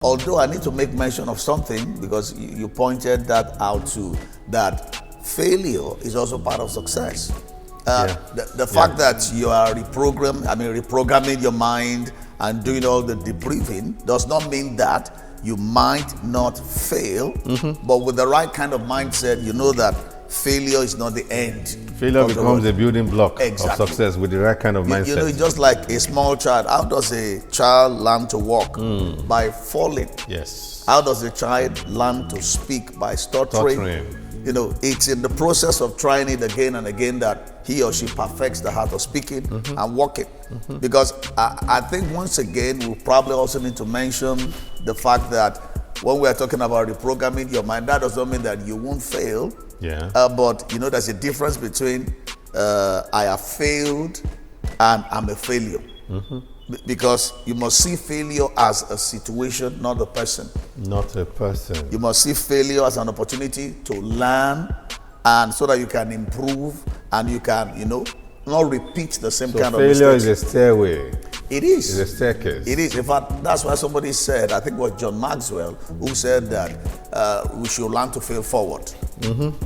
although I need to make mention of something because you pointed that out too, that failure is also part of success. The fact that you are reprogramming your mind and doing all the debriefing does not mean that you might not fail, but with the right kind of mindset, you know that failure is not the end. Failure becomes a building block of success with the right kind of mindset. You know, it's just like a small child. How does a child learn to walk? By falling. Yes. How does a child learn to speak? By stuttering. You know, it's in the process of trying it again and again that he or she perfects the art of speaking and walking. Because I think once again, we'll probably also need to mention the fact that when we are talking about reprogramming your mind, that does not mean that you won't fail. Yeah. But you know, there's a difference between I have failed and I'm a failure. Because you must see failure as a situation, not a person. Not a person. You must see failure as an opportunity to learn, and so that you can improve and you can, you know, not repeat the same kind of mistakes. Failure is a stairway. It is. It's a staircase. It is. In fact, that's why somebody said, I think it was John Maxwell, who said that we should learn to fail forward.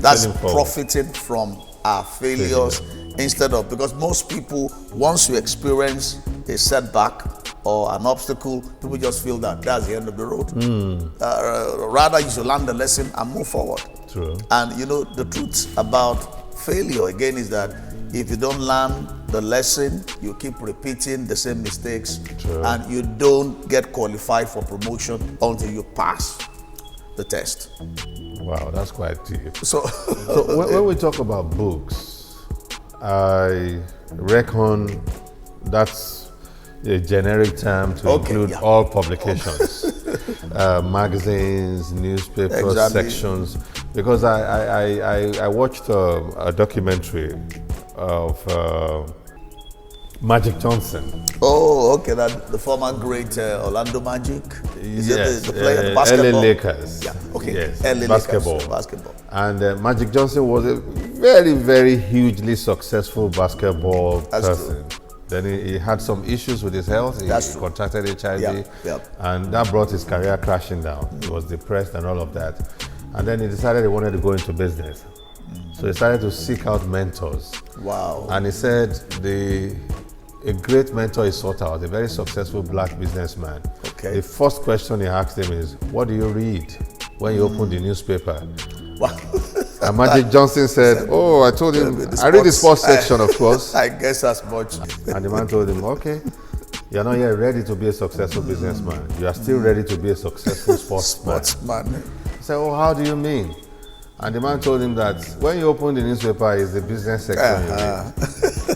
That's profiting from our failures instead of, because most people, once you experience a setback or an obstacle, people just feel that that's the end of the road. Rather, you should learn the lesson and move forward. True. And you know, the truth about failure again is that if you don't learn the lesson, you keep repeating the same mistakes. True. And you don't get qualified for promotion until you pass the test. Wow, that's quite deep. So when we talk about books, I reckon that's a generic term to include all publications, magazines, newspapers, sections. Because I watched a documentary of Magic Johnson. Oh, okay, that the former great Orlando Magic. Is yes, it the player, the basketball? LA Lakers. Yeah, okay. Yes, LA basketball. Lakers, basketball. And Magic Johnson was a very, very hugely successful basketball person. True. Then he had some issues with his health. He contracted HIV, and that brought his career crashing down. He was depressed and all of that. And then he decided he wanted to go into business. So he started to seek out mentors. Wow. And he said a great mentor he sought out, a very successful black businessman. Okay. The first question he asked him is, what do you read when you open the newspaper? Wow. And Magic Johnson said, oh, I told him, I read the sports section, of course. I guess as much. And the man told him, okay, you're not yet ready to be a successful businessman. You are still ready to be a successful sportsman. He said, oh, how do you mean? And the man told him that when you open the newspaper, it's the business section you read.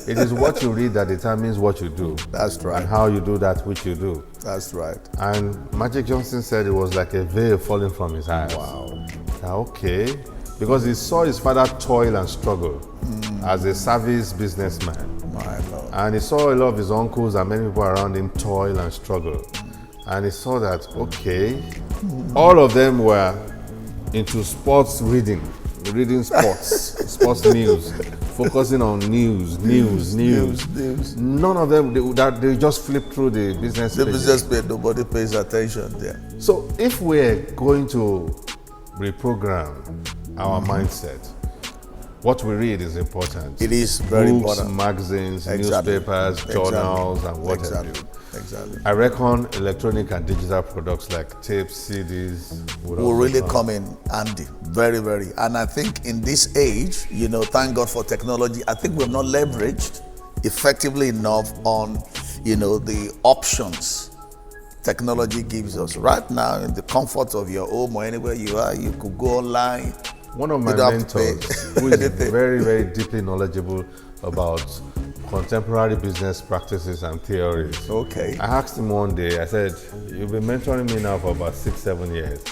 It is what you read that determines what you do. That's right. And how you do that which you do. That's right. And Magic Johnson said it was like a veil falling from his eyes. Wow. Okay. Because he saw his father toil and struggle as a service businessman. My Lord. And he saw a lot of his uncles and many people around him toil and struggle. And he saw that, okay, all of them were into sports reading sports, sports news, focusing on news. None of them, they just flip through the business page. The business page, nobody pays attention there. So if we're going to reprogram our mindset, what we read is important. It is very Books, important. magazines, newspapers, journals, and what have you. Exactly. I reckon electronic and digital products like tapes, CDs will really come in handy. Very, very. And I think in this age, you know, thank God for technology, I think we've not leveraged effectively enough on, you know, the options technology gives us. Right now, in the comfort of your home or anywhere you are, you could go online. One of my mentors, who is very, very deeply knowledgeable about contemporary business practices and theories. Okay. I asked him one day, I said, you've been mentoring me now for about 6-7 years.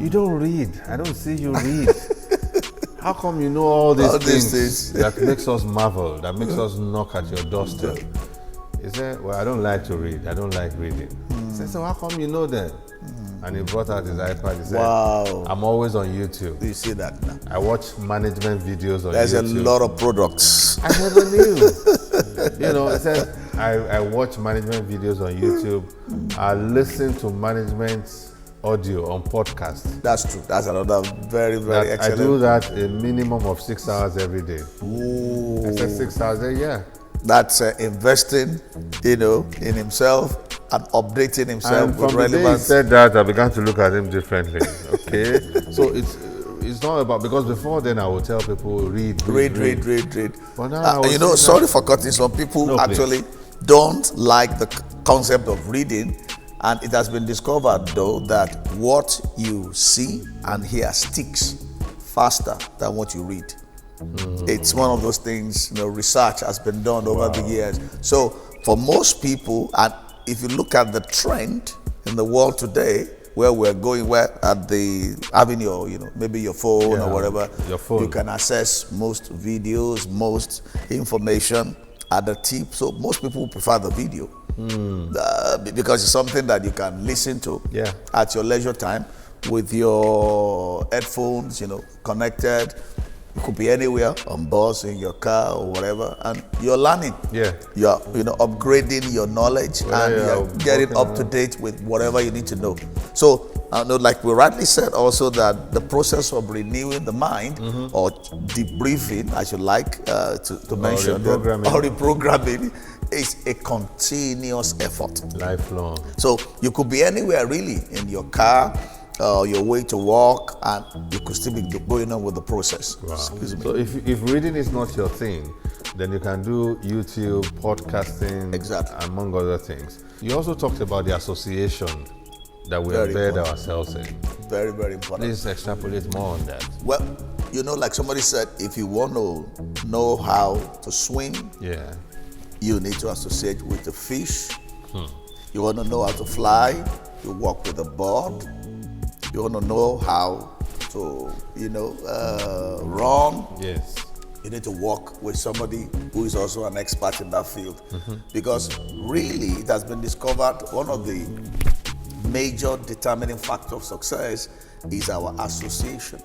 You don't read. I don't see you read. How come you know all these things that makes us marvel, that makes us knock at your doorstep? He said, well, I don't like to read. I don't like reading. I said, so how come you know them? And he brought out his iPad. He said, wow. I'm always on YouTube. You see that now? I watch management videos on There's YouTube. There's a lot of products. I never knew. You know, I said, I watch management videos on YouTube. I listen to management audio on podcast. That's true. That's another very, very excellent. I do that a minimum of 6 hours every day. Ooh. I said 6 hours a year. That's investing, in himself and updating himself And with from the day he relevant. said that, I began to look at him differently. Okay, so it's not about, because before then I would tell people read. But now sorry for cutting. Some people actually don't like the concept of reading, and it has been discovered though that what you see and hear sticks faster than what you read. It's one of those things, research has been done over the years. So for most people, and if you look at the trend in the world today, where we're going, where at the having your, maybe your phone or whatever, you can access most videos, most information at the tip. So most people prefer the video because it's something that you can listen to at your leisure time with your headphones, connected. You could be anywhere, on bus, in your car, or whatever, and you're learning. Yeah. You're, upgrading your knowledge and you're getting up to date with whatever you need to know. So, like we rightly said also that the process of renewing the mind or debriefing, as you like to mention, or reprogramming is a continuous effort. Lifelong. So you could be anywhere really, in your car, your way to work, and you could still be going on with the process. Wow. Excuse me. So if reading is not your thing, then you can do YouTube, podcasting, among other things. You also talked about the association that we have embed ourselves in. Very, very important. Please extrapolate more on that. Well, like somebody said, if you want to know how to swim, you need to associate with the fish. You want to know how to fly, you walk with a bird. You want to know how to, run. Yes. You need to work with somebody who is also an expert in that field. Because really, it has been discovered one of the major determining factors of success is our association.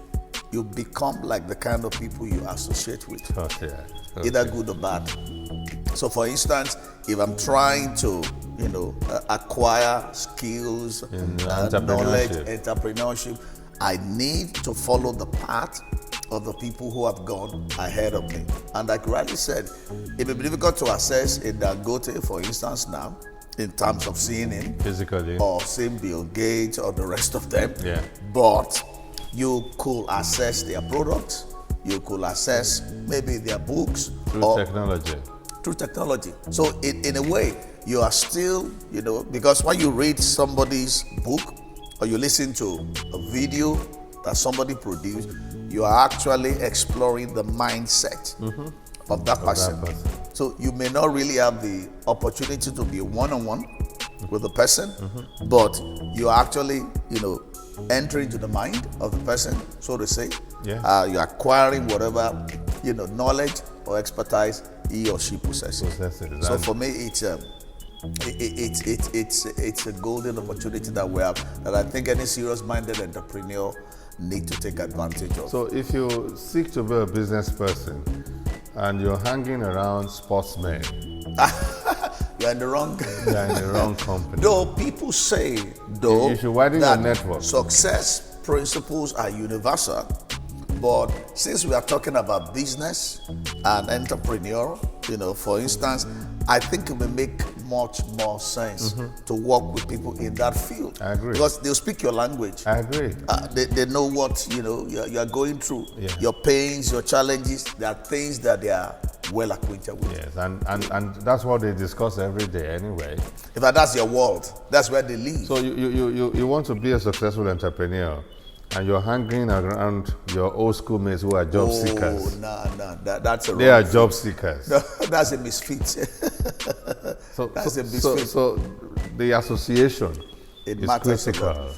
You become like the kind of people you associate with, either good or bad. So for instance, if I'm trying to, acquire skills, knowledge, entrepreneurship, I need to follow the path of the people who have gone ahead of me. And like Riley said, it may be difficult to access a Dangote, for instance, now, in terms of seeing him physically, or seeing Bill Gates or the rest of them. But you could access their products, you could access maybe their books through technology. So in a way, you are still, because when you read somebody's book or you listen to a video that somebody produced, you are actually exploring the mindset of that person. So you may not really have the opportunity to be one-on-one with the person, but you are actually, entering into the mind of the person, so to say. You're acquiring whatever, knowledge or expertise he or she possesses. So for me, it's a golden opportunity that we have, that I think any serious-minded entrepreneur need to take advantage of. So if you seek to be a business person and you're hanging around sportsmen, you're in the wrong company. Though people say, you should widen your network. Success principles are universal, but since we are talking about business and entrepreneur, for instance, I think it will make much more sense to work with people in that field. I agree. Because they'll speak your language. I agree. They know what you're going through, your pains, your challenges. There are things that they are well acquainted with. Yes, and that's what they discuss every day anyway. In fact, that's your world. That's where they live. So you want to be a successful entrepreneur, and you're hanging around your old schoolmates who are job seekers. That's a They are job seekers. No, that's a misfit. So the association is critical.